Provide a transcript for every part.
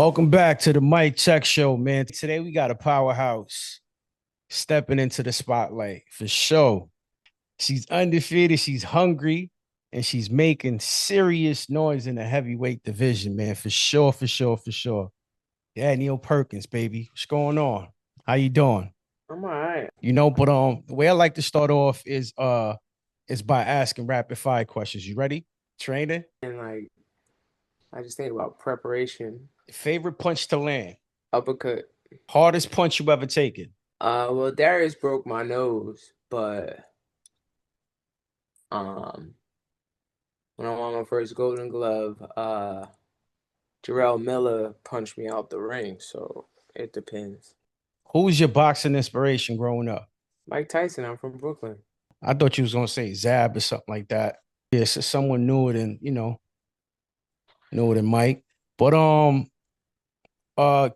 Welcome back to the Mike Check Show, man. Today we got a powerhouse stepping into the spotlight for sure. She's undefeated, she's hungry, and she's making serious noise in the heavyweight division, man. For sure, for sure, for sure. Danielle Perkins, baby. What's going on? How you doing? I'm all right. But the way I like to start off is by asking rapid fire questions. You ready? Training? And I just think about preparation, Favorite punch to land? uppercut. Hardest punch you ever taken? Well, Darius broke my nose, but um, when I won my first Golden Glove, Jarrell Miller punched me out the ring, so it depends. Who was your boxing inspiration growing up? Mike Tyson, I'm from Brooklyn. I thought you was gonna say Zab or something like that. Yeah, so someone newer than newer than Mike. But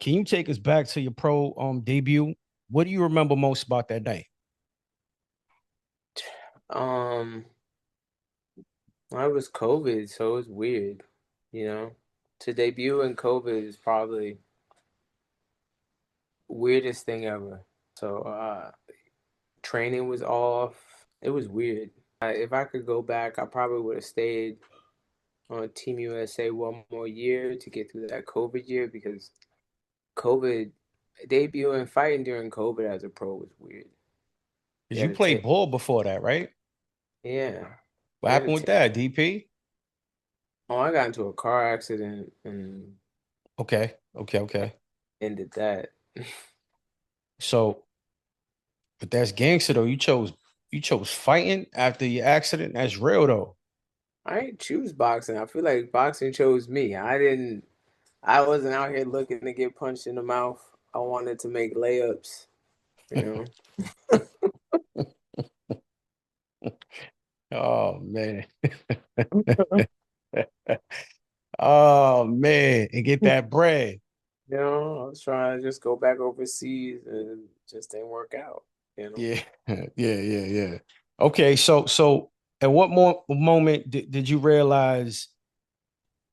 can you take us back to your pro debut? What do you remember most about that night? Um, I was COVID, so it was weird, you know. To debut in COVID is probably weirdest thing ever. So, training was off. It was weird. If I could go back, I probably would have stayed on Team USA one more year to get through that COVID year because COVID debuting fighting during COVID as a pro was weird. Because You you had to played take, ball before that, right? yeah, What you had to happened with take. that, DP? Oh, I got into a car accident and Okay. ended that. So, but that's gangster though. You chose fighting after your accident. That's real though. I didn't choose boxing. I feel like boxing chose me. I didn't. I wasn't out here looking to get punched in the mouth. I wanted to make layups. You know. Oh man. Oh man, and get that bread. I was trying to just go back overseas and just didn't work out, you know. Yeah, yeah. Okay, so at what moment did you realize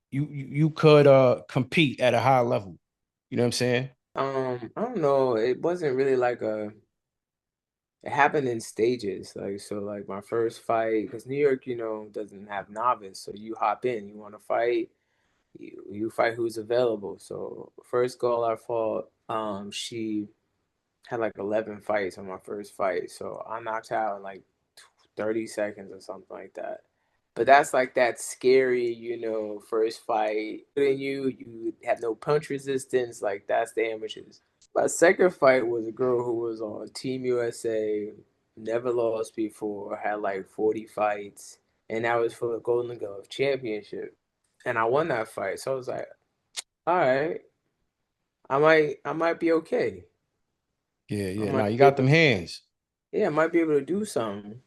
you could compete at a high level? You know what I'm saying? I don't know. It wasn't really it happened in stages. Like my first fight, because New York, doesn't have novice, so you hop in, you want to fight, you fight who's available. So first girl I fought, she had like 11 fights on my first fight, so I knocked her out in like 30 seconds or something like that. But that's like that scary, first fight. And you have no punch resistance. Like that's the amateurs. My second fight was a girl who was on Team USA, never lost before, had like 40 fights, and that was for the Golden Glove Championship. And I won that fight. So I was like, all right, I might be okay. I Yeah. might Now you be got able them to, hands. yeah, I might be able to do something.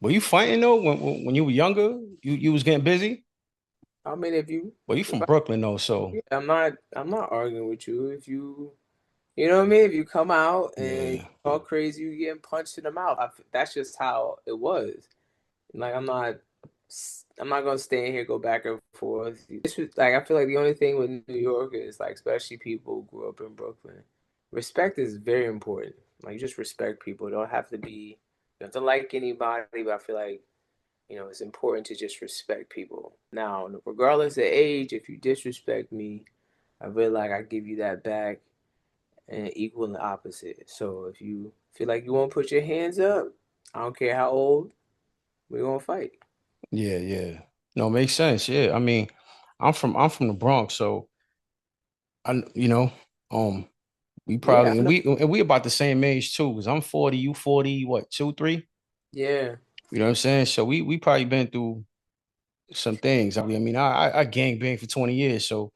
Were you fighting though when you were younger? You was getting busy? I mean, Well, you if from I, Brooklyn though, so yeah, I'm not arguing with you. If you know what I mean? If you come out and yeah. all crazy, you getting punched in the mouth. That's just how it was. Like I'm not gonna stay in here go back and forth. This was like I feel like the only thing with New York is like especially people who grew up in Brooklyn. Respect is very important. Like just respect people. Don't have to be you don't have to like anybody, but I feel like it's important to just respect people. Now, regardless of age, if you disrespect me, I feel like I give you that back and equal and the opposite. So if you feel like you want to put your hands up, I don't care how old, we're gonna fight. Yeah. No, makes sense. Yeah. I mean, I'm from the Bronx, so I um we Yeah, probably I and know. we about the same age too, because I'm 40, you 40, what, 2, 3? Yeah. You know what I'm saying? So we probably been through some things. I gang bang for 20 years, so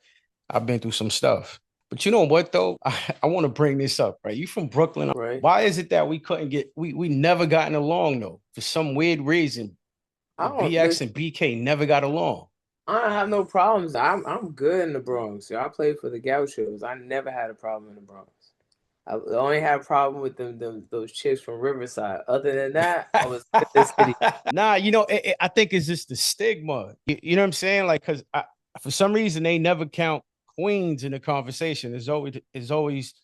I've been through some stuff. But you know what though? I want to bring this up, right? You from Brooklyn. Right. Why is it that we couldn't get we never gotten along though? For some weird reason, I don't BX listen. and BK never got along. I don't have no problems. I'm good in the Bronx. I played for the Gauchos. I never had a problem in the Bronx. I only had a problem with them those chicks from Riverside. Other than that, I was good in the city. Nah, I think it's just the stigma. You know what I'm saying? Like, for some reason they never count Queens in the conversation, it's always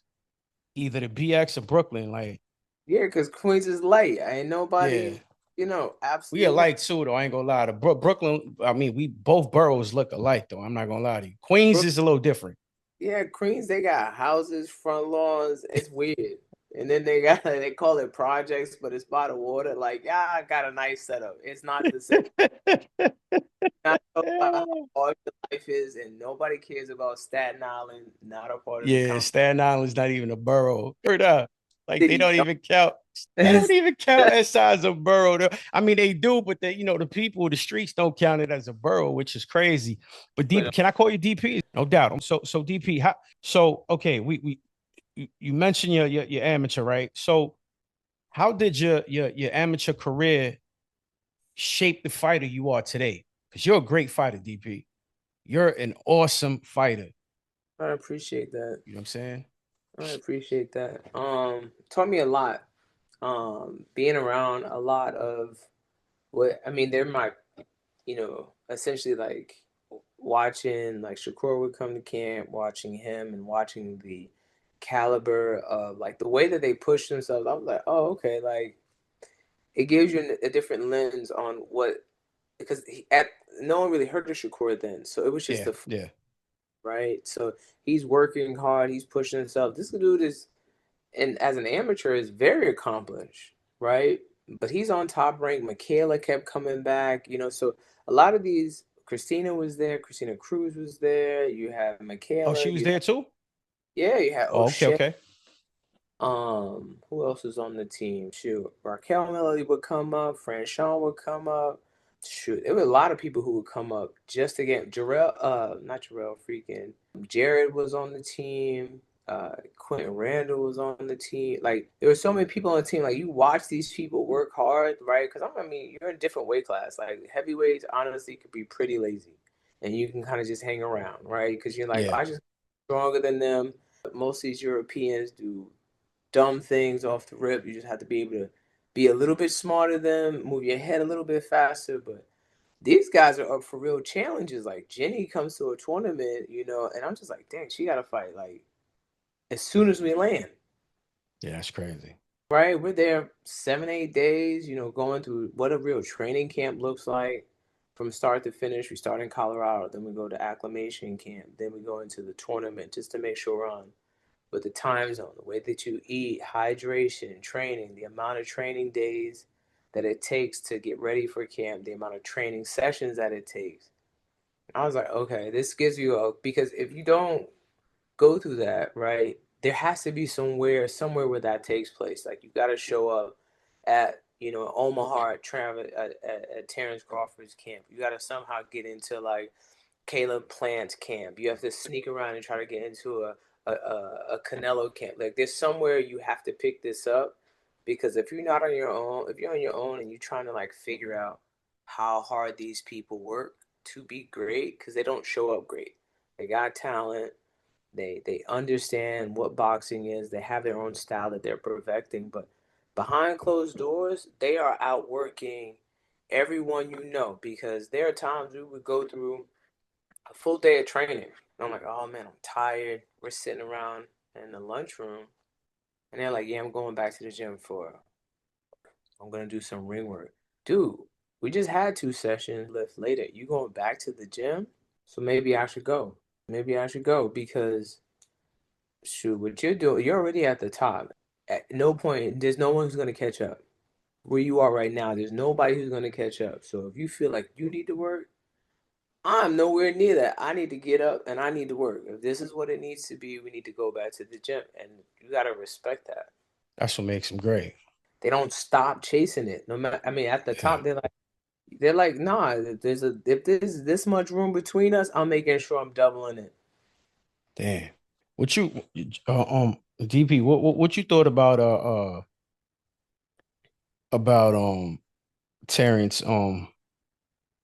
either the BX or Brooklyn. Like, Yeah, because Queens is light. Ain't yeah, nobody, we absolutely. alike too, though. I ain't gonna lie. To Brooklyn, I mean, we both boroughs look alike, though. I'm not gonna lie to you. Queens is a little different. Yeah, Queens, they got houses, front lawns. It's weird. And then they got they call it projects, but it's by the water. Like, yeah, I got a nice setup. It's not the same. Not about how hard your life is, and nobody cares about Staten Island, not a part of the Yeah, conversation. Staten Island's not even a borough. Heard up. Like they City. don't even count. They don't even count as size of borough. I mean, they do, but the people, the streets don't count it as a borough, which is crazy. But DP, But can I call you DP? No doubt. So DP, okay, we you mentioned your amateur, right? So how did your amateur career shape the fighter you are today? Because you're a great fighter, DP. You're an awesome fighter. I appreciate that. You know what I'm saying? I appreciate that. Taught me a lot. Being around a lot of what I mean, they're my, essentially like watching like Shakur would come to camp, watching him and watching the caliber of like the way that they push themselves. I was like, oh, okay, like it gives you a different lens on what because no one really heard of Shakur then, so it was just Yeah, the yeah. right. So he's working hard, he's pushing himself. This dude is, and as an amateur, is very accomplished, right? But he's on top rank. Michaela kept coming back, so a lot of these. Christina was there. Christina Cruz was there. You have Oh, Michaela. she was there too? Yeah, you had Oh, okay, O'Shea. okay. Who else was on the team? Shoot, Raquel Melody would come up. Franchon would come up. Shoot, there were a lot of people who would come up just to get Jarrell. Not Jarrell. Freaking Jared was on the team. Quentin Randall was on the team. Like there were so many people on the team. Like you watch these people work hard, right? Because I mean, you're in a different weight class. Like heavyweights, honestly, could be pretty lazy, and you can kind of just hang around, right? Because you're like, Yeah. I just stronger than them. Most of these Europeans do dumb things off the rip. You just have to be able to be a little bit smarter than them, move your head a little bit faster. But these guys are up for real challenges. Like Jenny comes to a tournament, and I'm just like, dang, she got to fight like as soon as we land. Yeah, that's crazy. Right? We're there 7, 8 days, going through what a real training camp looks like from start to finish. We start in Colorado, then we go to acclimation camp, then we go into the tournament just to make sure we're on with the time zone, the way that you eat, hydration, training, the amount of training days that it takes to get ready for camp, the amount of training sessions that it takes. I was like, okay, this gives you because if you don't go through that, right, there has to be somewhere where that takes place. Like you got to show up at, Omaha at Terrence Crawford's camp. You got to somehow get into like Caleb Plant's camp. You have to sneak around and try to get into a Canelo camp. Like there's somewhere you have to pick this up because if you're not on your own, if you're on your own and you're trying to like figure out how hard these people work to be great, because they don't show up great. They got talent. They understand what boxing is. They have their own style that they're perfecting, but behind closed doors, they are outworking everyone because there are times we would go through a full day of training. And I'm like, oh man, I'm tired. We're sitting around in the lunchroom, and they're like, yeah, I'm going back to the gym I'm gonna do some ring work. Dude, we just had 2 sessions lift later. You going back to the gym? So maybe I should go. Maybe I should go because shoot, what you're doing, you're already at the top. At no point, there's no one who's gonna catch up. Where you are right now, there's nobody who's gonna catch up. So if you feel like you need to work, I'm nowhere near that. I need to get up and I need to work. If this is what it needs to be, we need to go back to the gym. And you got to respect that. That's what makes him great. They don't stop chasing it. No matter, I mean, at the Yeah. top, they're like, nah, if there's this much room between us, I'm making sure I'm doubling it. Damn. What you DP, what you thought about Terrence and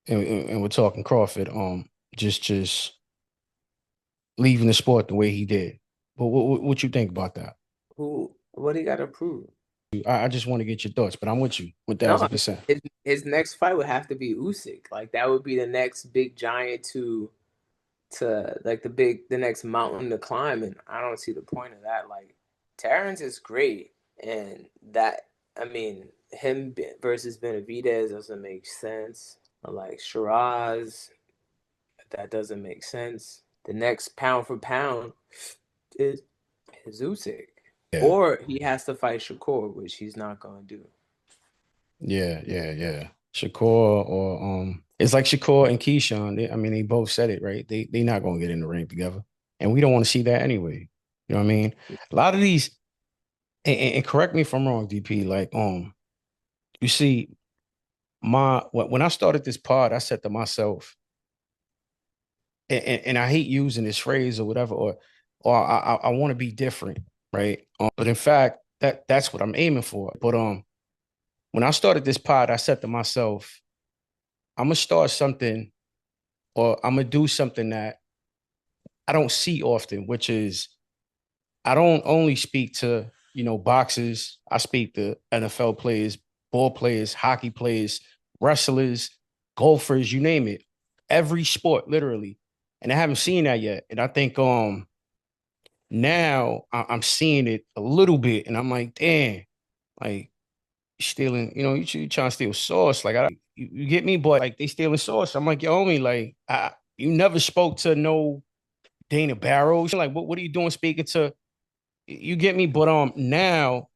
we're talking Crawford just leaving the sport the way he did. But what you think about that? What he got to prove? I just want to get your thoughts, but I'm with you No, 1000%. his next fight would have to be Usyk. Like that would be the next big giant to to like the next mountain to climb, and I don't see the point of that. Like Terrence is great, and that I mean versus Benavidez doesn't make sense. Like Shiraz, that doesn't make sense. The next pound for pound is Usyk, Yeah. or he has to fight Shakur, which he's not gonna do. Yeah. Shakur or it's like Shakur and Keyshawn. I mean, they both said it, right? They not gonna get in the ring together. And we don't want to see that anyway. You know what I mean? A lot of these, and correct me if I'm wrong, DP, like you see, when I started this pod, I said to myself, and I hate using this phrase or whatever, or I want to be different, right? But in fact, that's what I'm aiming for. But when I started this pod, I said to myself, I'm gonna start something or I'm gonna do something that I don't see often, which is I don't only speak to, boxers. I speak to NFL players, ball players, hockey players, wrestlers, golfers, you name it. Every sport, literally. And I haven't seen that yet. And I think now I'm seeing it a little bit, and I'm like, damn, like stealing, you trying to steal sauce. Like you get me, but like they stealing sauce. I'm like, yo, homie, like you never spoke to no Dana Barrows. Like, what are you doing speaking to? You get me? But now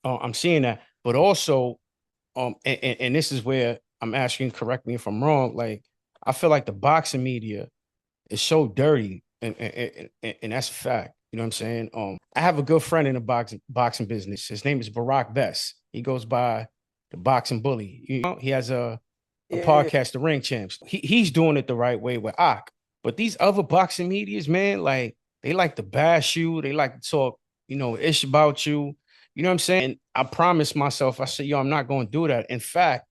I'm seeing that. But also, and this is where I'm asking, correct me if I'm wrong. Like, I feel like the boxing media is so dirty, and that's a fact. You know what I'm saying? I have a good friend in the boxing business. His name is Barack Bess. He goes by the Boxing Bully. He has a Yeah, podcast, The Ring Champs. He's doing it the right way with Ak. But these other boxing medias, man, like they like to bash you. They like to talk, ish about you. You know what I'm saying? And I promised myself, I said, yo, I'm not going to do that. In fact,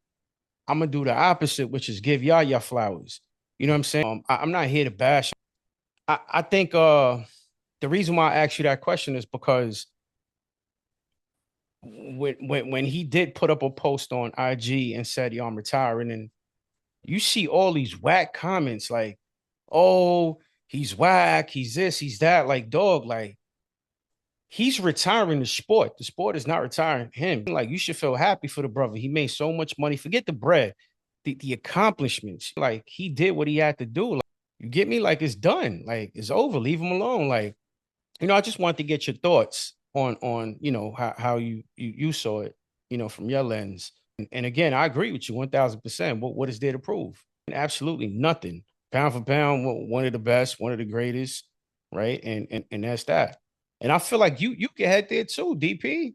I'm going to do the opposite, which is give y'all your flowers. You know what I'm saying? I'm not here to bash. I think the reason why I asked you that question is because when he did put up a post on IG and said, yo, I'm retiring, and you see all these whack comments like, oh, he's whack, he's this, he's that. Like, dog, like, he's retiring the sport. The sport is not retiring him. Like, you should feel happy for the brother. He made so much money. Forget the bread, the accomplishments. Like, he did what he had to do. Like, you get me? Like, it's done. Like, it's over. Leave him alone. Like, I just want to get your thoughts on how you saw it, from your lens. And again, I agree with you 1000%. What is there to prove? Absolutely nothing. Pound for pound, one of the best, one of the greatest, right? And that's that. And I feel like you can head there too, DP.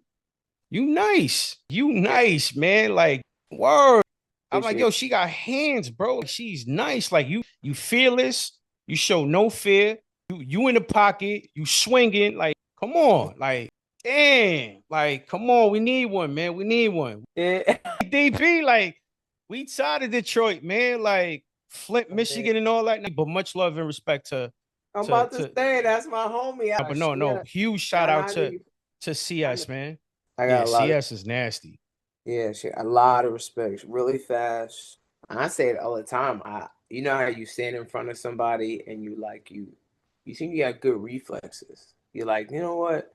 You yeah, nice, man. Like, word. I'm like, appreciate yo, she got hands, bro. Like, she's nice. Like you fearless. You show no fear. You in the pocket. You swinging. Like, come on. Like, damn. Like, come on. We need one, man. We need one. it. Yeah. DP, like, we tired of Detroit, man. Like, Flint, Man, Michigan, and all that. But much love and respect to I'm to about to to. say that's my homie. But no, She no. got, Huge shout and out I know you. to I know. CS, man. I got Yeah, a lot of CS is nasty. yeah. She got a lot of respect. She's really fast. And I say it all the time. You know how you stand in front of somebody and you think you got good reflexes. You're like, you know what?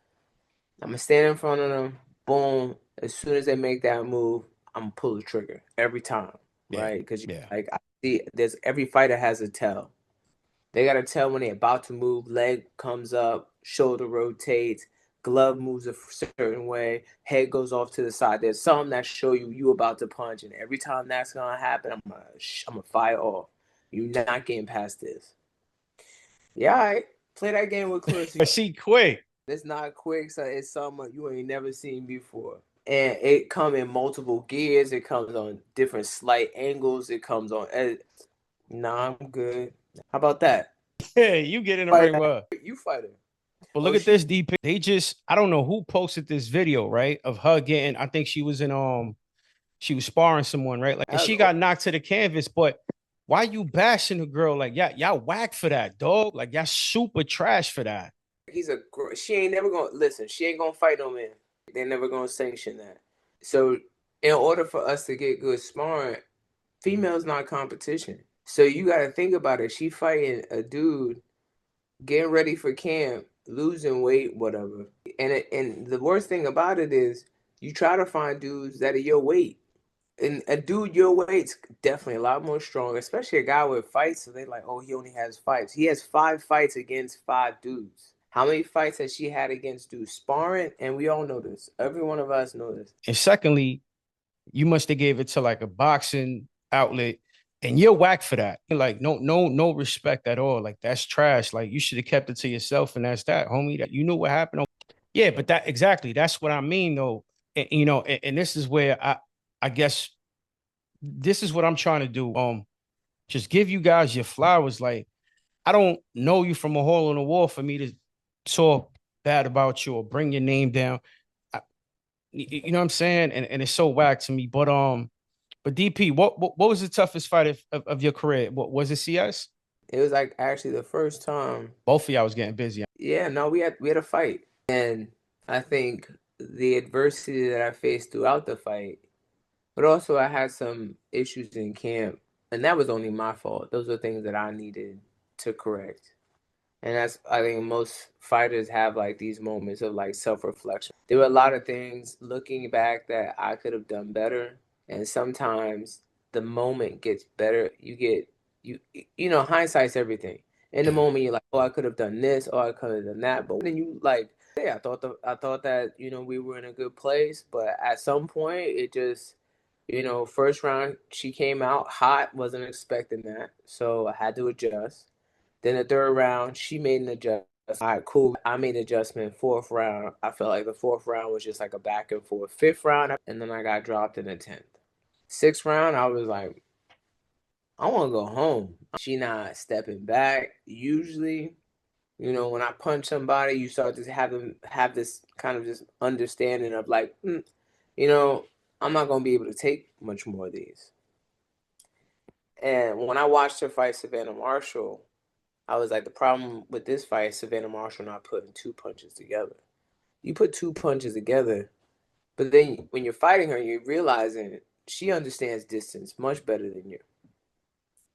I'm gonna stand in front of them. Boom. As soon as they make that move, I'm gonna pull the trigger every time, Yeah, right? Because yeah. like I see, there's every fighter has a tell. They gotta tell when they're about to move. Leg comes up, shoulder rotates, glove moves a certain way, head goes off to the side. There's something that show you about to punch, and every time that's gonna happen, I'm gonna fire off. You're not getting past this. Yeah, all right. Play that game with Claressa. She quick. It's not quick, so it's something you ain't never seen before. And it come in multiple gears. It comes on different slight angles. It comes on. Nah, I'm good. How about that? Yeah, you get in the Fight ring her. well. You fight her. But look Oh, at this DP. They just I don't know who posted this video, right? Of her getting, I think she was sparring someone, right? Like, and that she was, got knocked to the canvas, but why you bashing the girl? Like, y'all whack for that, dog. Like, y'all super trash for that. she ain't never gonna listen. She ain't gonna fight no man. They're never gonna sanction that. So, in order for us to get good sparring, females not competition. So you got to think about it. She fighting a dude, getting ready for camp, losing weight, whatever. And the worst thing about it is you try to find dudes that are your weight. And a dude your weight's definitely a lot more strong, especially a guy with fights. So they like, oh, he only has fights. He has 5 fights against 5 dudes. How many fights has she had against dudes? Sparring, and we all know this. Every one of us know this. And secondly, you must have gave it to like a boxing outlet, and you're whack for that. Like no respect at all. Like that's trash. Like you should have kept it to yourself, and that's that, homie. That you knew what happened. Yeah, but that exactly that's what I mean though. And this is where I guess this is what I'm trying to do. Just give you guys your flowers. Like I don't know you from a hole in the wall for me to talk bad about you or bring your name down. I, you know what I'm saying? And it's so whack to me. But DP, what was the toughest fight of your career? What was it? CS? It was like actually the first time. Both of y'all was getting busy. Yeah, no, we had a fight, and I think the adversity that I faced throughout the fight, but also I had some issues in camp, and that was only my fault. Those are things that I needed to correct. And that's, I think most fighters have like these moments of like self-reflection. There were a lot of things looking back that I could have done better. And sometimes the moment gets better. You you know, hindsight's everything. In the Yeah. moment you're like, oh, I could have done this, or I could have done that. But then you like, yeah, I thought that, we were in a good place, but at some point it just, first round she came out hot, wasn't expecting that. So I had to adjust. Then the third round, she made an adjustment. All right, cool. I made an adjustment. Fourth round, I felt like the fourth round was just like a back and forth. Fifth round, and then I got dropped in the 10th. Sixth round, I was like, I want to go home. She not stepping back. Usually, when I punch somebody, you start to have them have this kind of just understanding of like, you know, I'm not gonna be able to take much more of these. And when I watched her fight Savannah Marshall, I was like, the problem with this fight is Savannah Marshall not putting 2 punches together. You put 2 punches together, but then when you're fighting her, you're realizing she understands distance much better than you.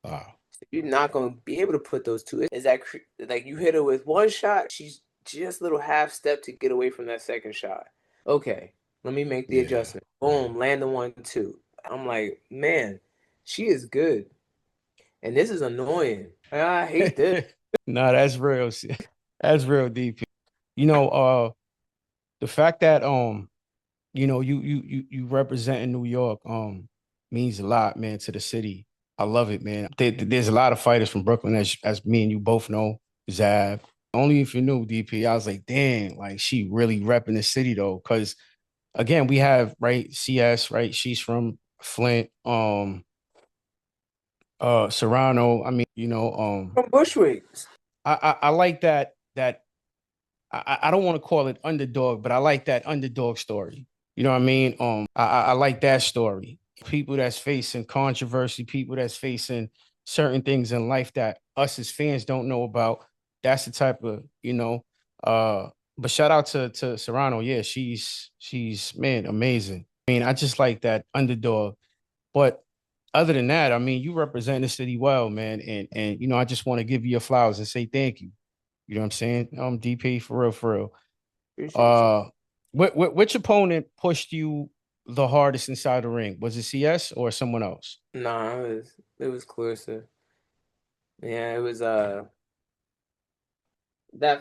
Wow. So you're not going to be able to put those two. Is that like you hit her with one shot? She's just a little half step to get away from that second shot. Okay, let me make the Yeah. adjustment. Boom, land the 1-2. I'm like, man, she is good. And this is annoying. I hate this. No, that's real. That's real, DP. You know, the fact that you representing New York means a lot, man, to the city. I love it, man. There's a lot of fighters from Brooklyn, as me and you both know. Zav. Only if you knew DP, I was like, dang, like she really repping the city though. Cause again, we have right CS, right? She's from Flint, Serrano. I mean, From Bushwicks. I like that I don't want to call it underdog, but I like that underdog story. You know what I mean? I like that story. People that's facing controversy, people that's facing certain things in life that us as fans don't know about. That's the type of, but shout out to Serrano. Yeah, she's man, amazing. I mean, I just like that underdog. But other than that, I mean, you represent the city well, man. And I just want to give you your flowers and say thank you. You know what I'm saying? DP for real, for real. Appreciate you. Uh, which opponent pushed you the hardest inside the ring? Was it CS or someone else? Nah, it was Claressa. Yeah, it was that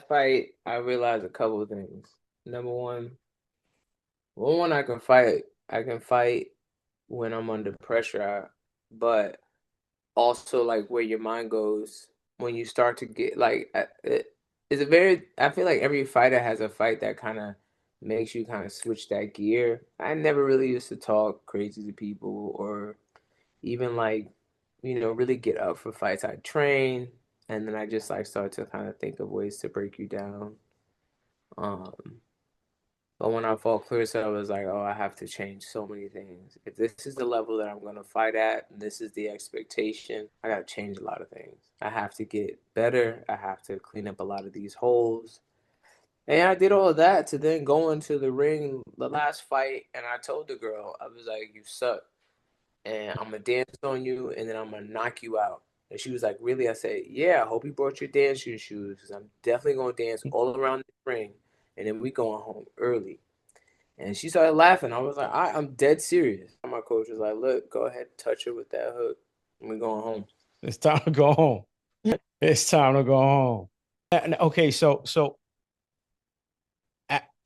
fight. I realized a couple of things. Number one, I can fight. I can fight when I'm under pressure, but also like where your mind goes when you start to get like it's a very. I feel like every fighter has a fight that kind of makes you kind of switch that gear. I never really used to talk crazy to people or even like, really get up for fights. I train and then I just like start to kind of think of ways to break you down. Um, but when I fought Clarissa, I was like, oh, I have to change so many things. If this is the level that I'm gonna fight at, and this is the expectation, I gotta change a lot of things. I have to get better. I have to clean up a lot of these holes. And I did all of that to then go into the ring the last fight, and I told the girl, I was like, you suck and I'm gonna dance on you, and then I'm gonna knock you out. And she was like, really? I said, yeah, I hope you brought your dancing shoes because I'm definitely going to dance all around the ring. And then we going home early. And she started laughing. I was like, I'm dead serious. My coach was like, look, go ahead, touch her with that hook. And we're going home. It's time to go home. It's time to go home. Okay, so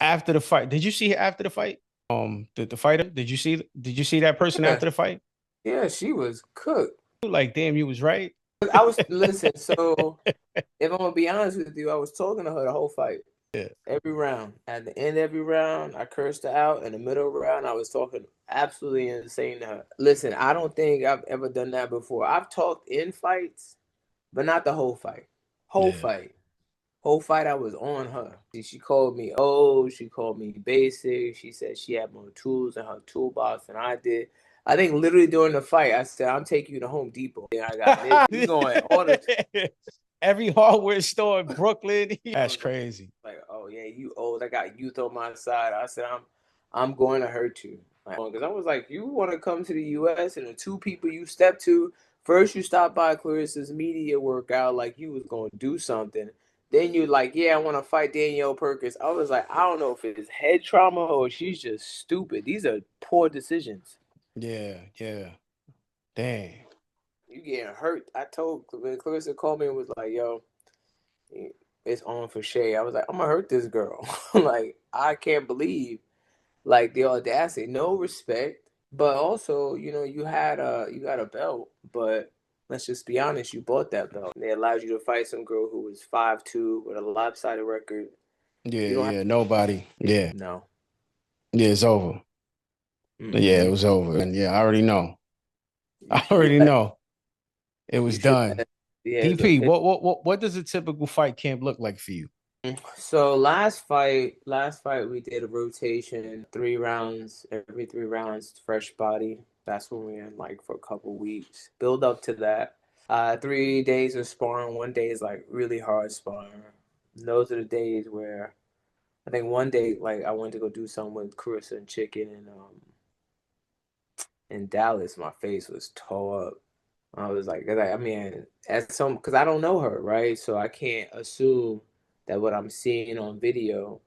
after the fight, did you see her after the fight? The fighter, did you see that person Yeah, after the fight? yeah, she was cooked. Like, damn, you was right. I was, listen, so if I'm going to be honest with you, I was talking to her the whole fight. Yeah, Every round. At the end of every round, I cursed her out. In the middle of the round, I was talking absolutely insane to her. Listen, I don't think I've ever done that before. I've talked in fights, but not the whole fight. Whole yeah, fight. Whole fight, I was on her. She called me old. She called me basic. She said she had more tools in her toolbox than I did. I think literally during the fight, I said, I'm taking you to Home Depot. And I got this. We going all the every hardware store in Brooklyn. That's crazy. like, oh yeah, you old. I got youth on my side. I said, I'm going to hurt you. Because I was like, you want to come to the U.S. and the two people you step to, first you stop by Claressa's media workout like you was going to do something. Then you're like, yeah, I want to fight Danielle Perkins. I was like, I don't know if it's head trauma or she's just stupid. These are poor decisions. Yeah, yeah. Dang. You getting hurt. I told when Claressa called me and was like, yo, it's on for Shay. I was like, I'm gonna hurt this girl. Like, I can't believe like the audacity. No respect, but also, you got a belt, but let's just be honest, you bought that belt. They allowed you to fight some girl who was 5'2" with a lopsided record. Yeah, You don't have yeah. Nobody. Yeah, no. yeah. It's over. Yeah, it Mm-mm. was over. And yeah, I already know. You I should already have. know. It You was should done. have. Yeah. DP, what does a typical fight camp look like for you? So last fight we did a rotation, 3 rounds, every 3 rounds, fresh body. That's when we're in like for a couple weeks. Build up to that. 3 days of sparring, one day is like really hard sparring. Those are the days where I think one day like I went to go do something with Clarissa and Chicken and in Dallas, my face was tore up. I was like, I mean, as some, because I don't know her, right? So I can't assume that what I'm seeing on video,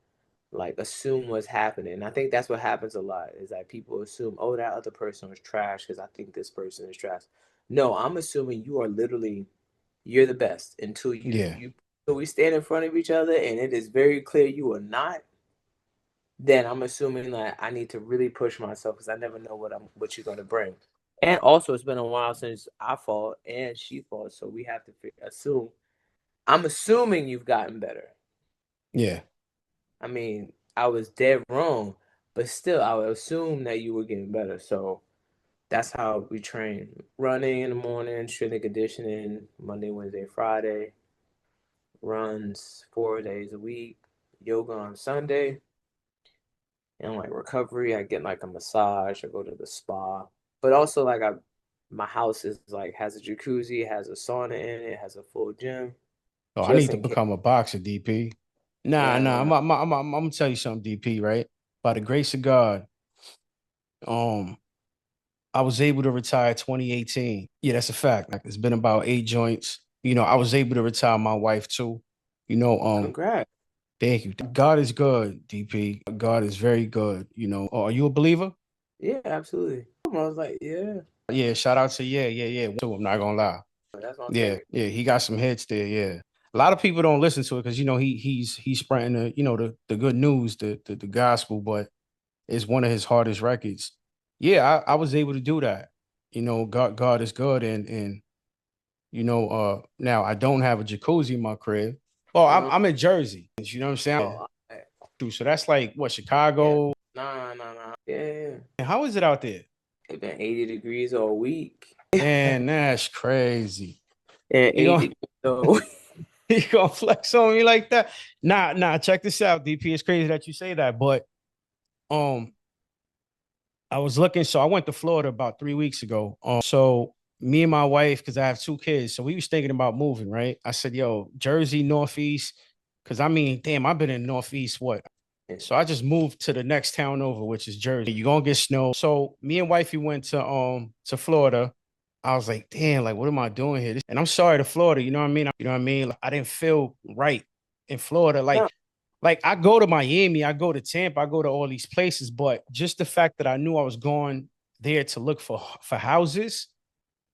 like, assume what's happening. And I think that's what happens a lot is that people assume, oh, that other person was trash because I think this person is trash. No, I'm assuming you are literally, you're the best until Yeah, so we stand in front of each other and it is very clear you are not. Then I'm assuming that I need to really push myself because I never know what you're gonna bring. And also, it's been a while since I fought and she fought, so we have to assume. I'm assuming you've gotten better. yeah, I mean, I was dead wrong, but still, I would assume that you were getting better. So that's how we train: running in the morning, strength and conditioning, Monday, Wednesday, Friday, runs 4 days a week, yoga on Sunday. And like recovery, I get like a massage, I go to the spa. But also like my house is like has a jacuzzi, has a sauna in it, has a full gym. Oh, I need Just to in case. become a boxer, DP. Nah, Yeah, nah. nah. I'm gonna tell you something, DP. Right? By the grace of God, um, I was able to retire 2018. Yeah, that's a fact. Like, it's been about 8 joints. I was able to retire my wife too. You know, um, Congrats. Thank you. God is good, DP. God is very good. Are you a believer? Yeah, absolutely. I was like, yeah, Yeah. Shout out to yeah, yeah, yeah. Too. I'm not gonna lie. that's my Yeah, favorite. yeah. He got some hits there. Yeah. A lot of people don't listen to it because he's spreading the good news, the gospel, but it's one of his hardest records. Yeah, I was able to do that. God is good, and now I don't have a jacuzzi in my crib. Well, Uh-huh. I'm in Jersey. You know what I'm saying? Oh, So that's like what, yeah. Chicago? Nah, nah, nah. Yeah. And how is it out there? It's been 80 degrees all week. Man, that's crazy. And You 80 gonna degrees all week. you gonna flex on me like that? Nah. Check this out, DP. It's crazy that you say that, but um, I was looking. So I went to Florida about 3 weeks ago. So me and my wife, because I have 2 kids, so we was thinking about moving. Right? I said, "Yo, Jersey, Northeast," because I mean, damn, I've been in Northeast what? So I just moved to the next town over, which is Jersey. You're gonna get snow. So me and wifey went to Florida. I was like, damn, like, what am I doing here? And I'm sorry to Florida, you know what I mean? You know what I mean? Like, I didn't feel right in Florida. No. Like I go to Miami, I go to Tampa, I go to all these places, but just the fact that I knew I was going there to look for houses,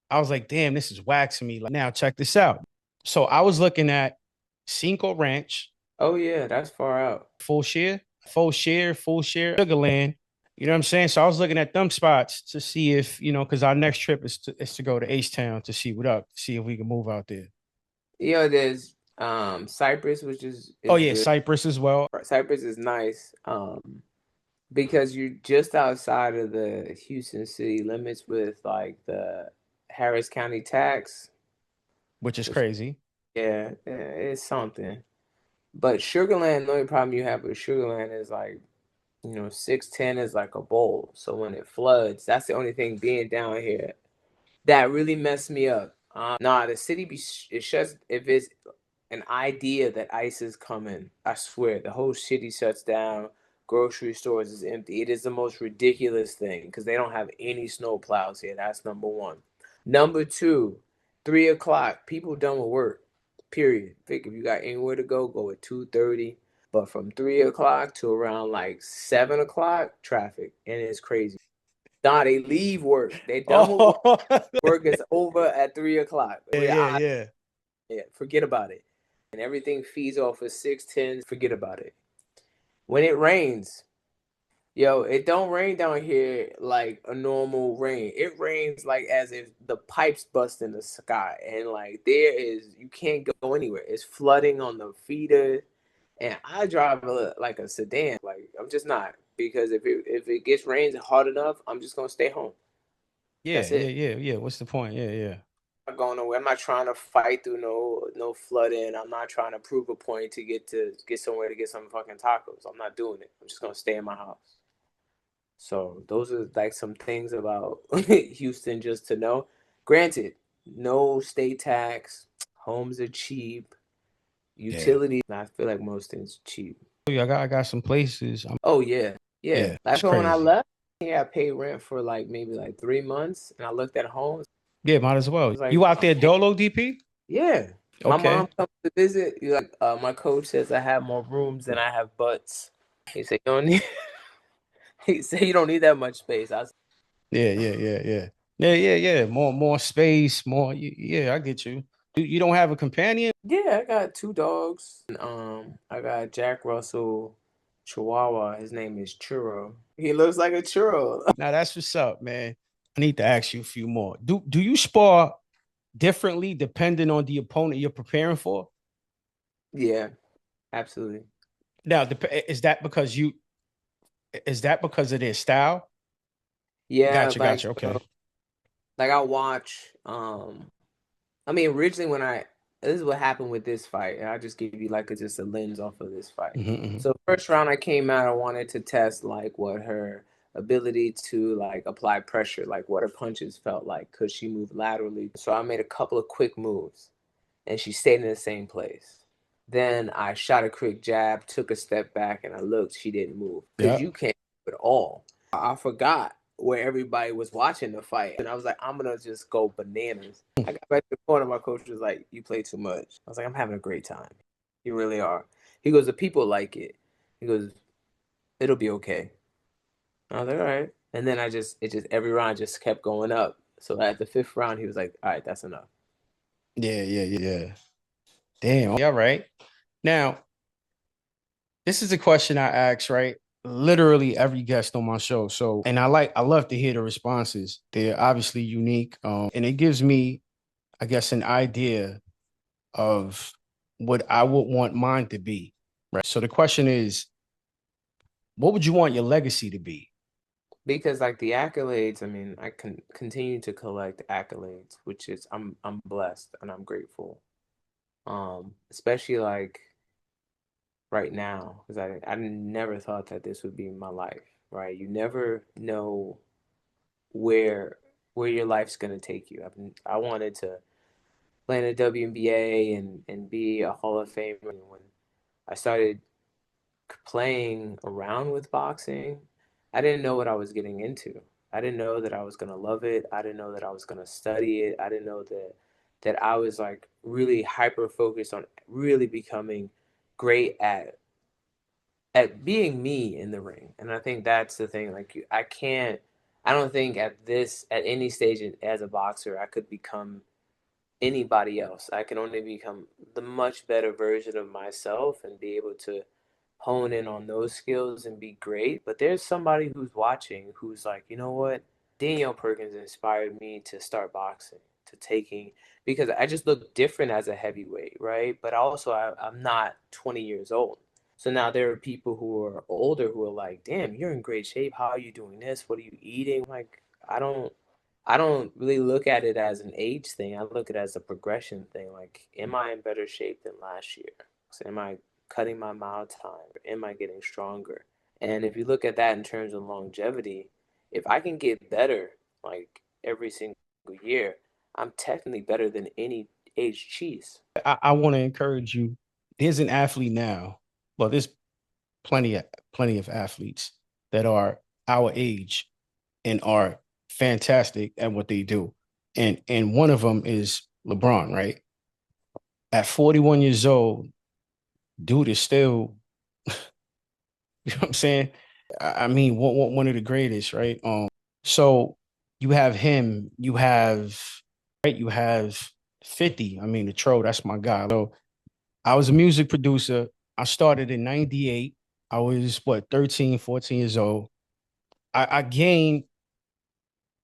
I was like, damn, this is waxing me. Like, now check this out. So I was looking at Cinco Ranch, Oh yeah, that's far out. full share, Sugarland. You know what I'm saying? So I was looking at them spots to see if, because our next trip is to go to H Town to see what up, to see if we can move out there. There's Cyprus, which Oh is yeah, good. Cyprus as well. Cyprus is nice. Because you're just outside of the Houston city limits with like the Harris County tax, Which is which crazy. yeah, it's something. But Sugarland, the only problem you have with Sugarland is like, 610 is like a bowl. So when it floods, that's the only thing being down here that really messed me up. Nah, the city it shuts if it's an idea that ICE is coming. I swear, the whole city shuts down. Grocery stores is empty. It is the most ridiculous thing because they don't have any snow plows here. That's number one. Number two, 3 o'clock. People done with work. Period. Think if you got anywhere to go, go at 2:30. But from 3 o'clock to around like 7 o'clock, traffic, and it's crazy. Nah, they leave work. They done with work. Oh, Work is over at 3 o'clock. yeah, yeah, yeah. Yeah, forget about it. And everything feeds off of 610. Forget about it. When it rains, yo, it don't rain down here like a normal rain. It rains like as if the pipes bust in the sky, and like you can't go anywhere. It's flooding on the feeder, and I drive like a sedan. Like I'm just not because if it gets rains hard enough, I'm just gonna stay home. Yeah, That's yeah, it. yeah, yeah. What's the point? Yeah, yeah. Not going nowhere. I'm not trying to fight through no flooding. I'm not trying to prove a point to get somewhere to get some fucking tacos. I'm not doing it. I'm just gonna stay in my house. So those are like some things about Houston just to know. Granted, no state tax, homes are cheap, Yeah. utilities. I feel like most things are cheap. Yeah, I got some places. Oh yeah, yeah. Yeah, it's Like when I crazy. left, yeah, I paid rent for like maybe like 3 months, and I looked at homes. Yeah, might as I well. was like, You out there dolo DP? yeah. My mom Okay. comes to visit. You like my coach says I have more rooms than I have butts. He said you don't need he said you don't need that much space. I said, Yeah, yeah, yeah, yeah. Yeah, yeah, yeah. More space, yeah, I get you. You don't have a companion? yeah, I got two dogs. And, I got Jack Russell Chihuahua. His name is Churro. He looks like a churro. Now that's what's up, man. I need to ask you a few more. Do you spar differently depending on the opponent you're preparing for? Yeah, absolutely. Now, is that because of their style? Yeah, Gotcha, like gotcha. Okay. like I watch I mean, originally when this is what happened with this fight, and I'll just give you like just a lens off of this fight. Hmm. So first round I came out, I wanted to test like what her ability to like apply pressure, like what her punches felt like. Could she move laterally? So I made a couple of quick moves, and she stayed in the same place. Then I shot a quick jab, took a step back, and I looked. She didn't move because Yeah. you can't move at all. I forgot where everybody was watching the fight, and I was like, I'm gonna just go bananas. I got back to the corner. My coach was like, "You play too much." I was like, "I'm having a great time. You really are." He goes, "The people like it." He goes, "It'll be okay." I was like, "All right." And then it just every round just kept going up. So at the fifth round, he was like, "All right, that's enough." Yeah, yeah, yeah. Damn. Yeah, right. Now, this is a question I ask, right? Literally every guest on my show. So, and I love to hear the responses. They're obviously unique. And it gives me, I guess, an idea of what I would want mine to be. Right. So the question is, what would you want your legacy to be? Because like the accolades, I mean, I can continue to collect accolades, which is I'm blessed and I'm grateful. Especially like right now, because I never thought that this would be my life, right? You never know where where your life's gonna take you. I wanted to play in the WNBA and be a Hall of Famer. And when I started playing around with boxing, I didn't know what I was getting into. I didn't know that I was gonna love it. I didn't know that I was gonna study it. I didn't know that I was like really hyper focused on really becoming great at being me in the ring. And I think that's the thing. Like I don't think at any stage as a boxer I could become anybody else. I can only become the much better version of myself and be able to hone in on those skills and be great. But there's somebody who's watching who's like, you know what? Danielle Perkins inspired me to start boxing, to taking, because I just look different as a heavyweight, right? But also, I'm not 20 years old. So now there are people who are older who are like, damn, you're in great shape. How are you doing this? What are you eating? Like, I don't really look at it as an age thing. I look at it as a progression thing. Like, am I in better shape than last year? So am I cutting my mile time? Or am I getting stronger? And if you look at that in terms of longevity, if I can get better like every single year, I'm technically better than any age cheese. I want to encourage you. There's an athlete now. Well, there's plenty of athletes that are our age and are fantastic at what they do. And one of them is LeBron, right? At 41 years old, dude is still, you know what I'm saying? I mean, one of the greatest, right? So you have him, you have 50. I mean, the Tro, that's my guy. So I was a music producer. I started in 98. I was what, 13, 14 years old. I gained,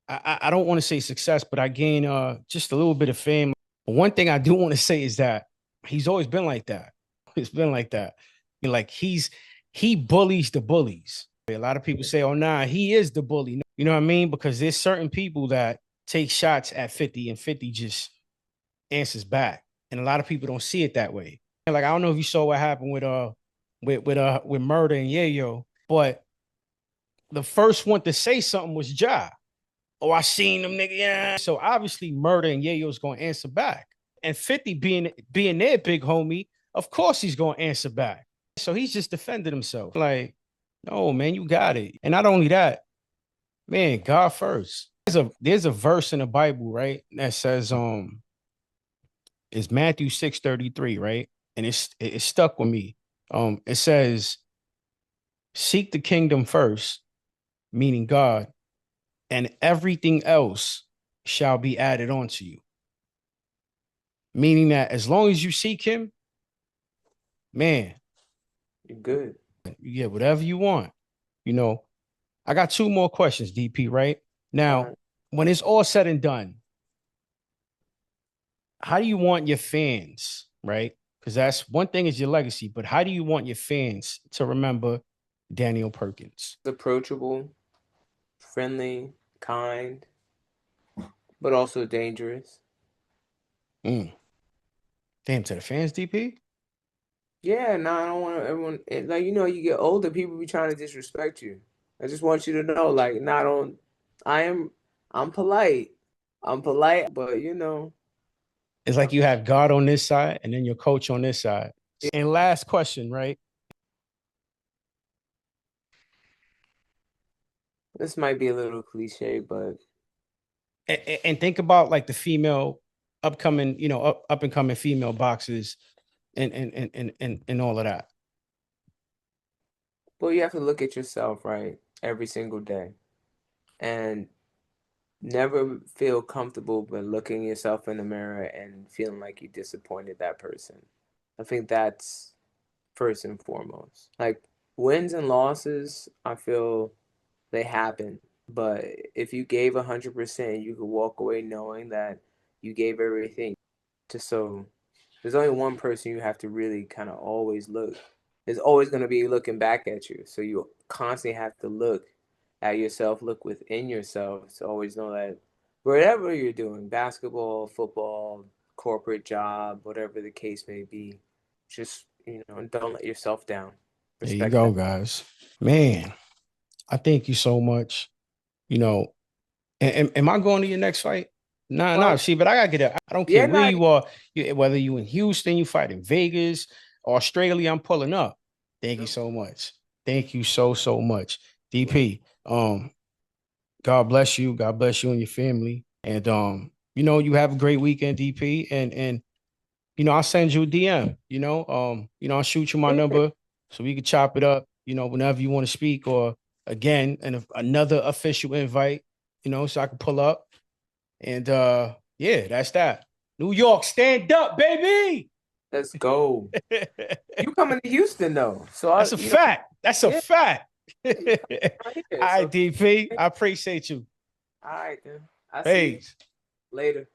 I don't want to say success, but I gained just a little bit of fame. But one thing I do want to say is that he's always been like that. It's been like that. Like he bullies the bullies. A lot of people say, "Oh, nah, he is the bully." You know what I mean? Because there's certain people that take shots at 50 and 50 just answers back. And a lot of people don't see it that way. Like I don't know if you saw what happened with Murder and Yayo, but the first one to say something was Ja. Oh, I seen them nigga. Yeah. So obviously Murder and Yayo's gonna answer back. And 50 being their big homie, of course he's gonna answer back. So he's just defended himself. Like, no, man, you got it. And not only that, man, God first. There's a verse in the Bible, right? That says, it's Matthew 6:33, right? And it stuck with me. It says, seek the kingdom first, meaning God, and everything else shall be added onto you. Meaning that as long as you seek him, man, You're good. you get whatever you want. You know, I got two more questions, DP, right? All Now, right. when it's all said and done, how do you want your fans, right? Because that's one thing is your legacy, but how do you want your fans to remember Daniel Perkins? Approachable, friendly, kind, but also dangerous. Mm. Damn, to the fans, DP? Yeah, no, I don't want everyone like you get older, people be trying to disrespect you. I just want you to know, like, not on I am I'm polite. I'm polite, but It's like you have God on this side and then your coach on this side. And last question, right? this might be a little cliche, but And think about like the female upcoming, up and coming female boxers and all of that. you have to look at yourself, right, every single day and never feel comfortable but looking yourself in the mirror and feeling like you disappointed that person. I think that's first and foremost. Like wins and losses, I feel they happen. But if you gave 100%, you could walk away knowing that you gave everything. So there's only one person you have to really kind of always look. There's always going to be looking back at you. So you constantly have to look at yourself, look within yourself to always know that whatever you're doing, basketball, football, corporate job, whatever the case may be, just, don't let yourself down. There you Respect go, that. guys. Man, I thank you so much. You know, am I going to your next fight? Nah, nah. Well, See, but I gotta get it. I don't care yeah, where no, you are, whether you in Houston, you fight in Vegas, Australia. I'm pulling up. Thank you so much. Thank you so much, DP. God bless you. God bless you and your family. And you have a great weekend, DP. And I'll send you a DM. I'll shoot you my Yeah, number so we can chop it up. Whenever you want to speak, or again, and another official invite. So I can pull up. And yeah, that's that. New York, stand up, baby. let's go. You coming to Houston though, so That's a fact. That's a yeah, fact. All you coming right here. right, So DP. I appreciate you. all right then, I see you Peace. later.